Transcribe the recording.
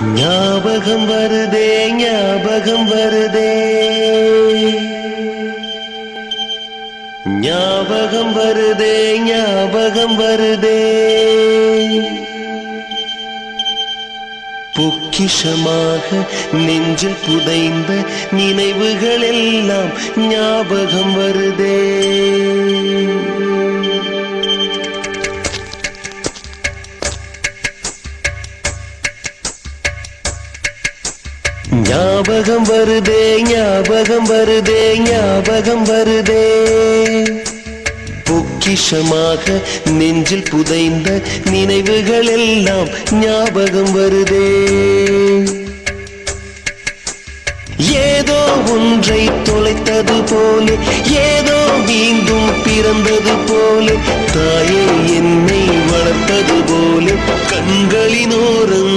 ஞாபகம் வருதே ஞாபகம் வருதே ஞாபகம் வருதே ஞாபகம் வருதே பொக்கிஷமாக நெஞ்சில் புதைந்த நினைவுகள் எல்லாம் ஞாபகம் வருதே ஞாபகம் வருதே ஞாபகம் வருதே ஞாபகம் வருதே பொக்கிஷமாக நெஞ்சில் புதைந்த நினைவுகள் எல்லாம் ஞாபகம் வருதே ஏதோ ஒன்றை தொலைத்தது போலே ஏதோ மீண்டும் பிறந்தது போலே தாயே என்னை வளர்த்தது போலே கண்களினோரம்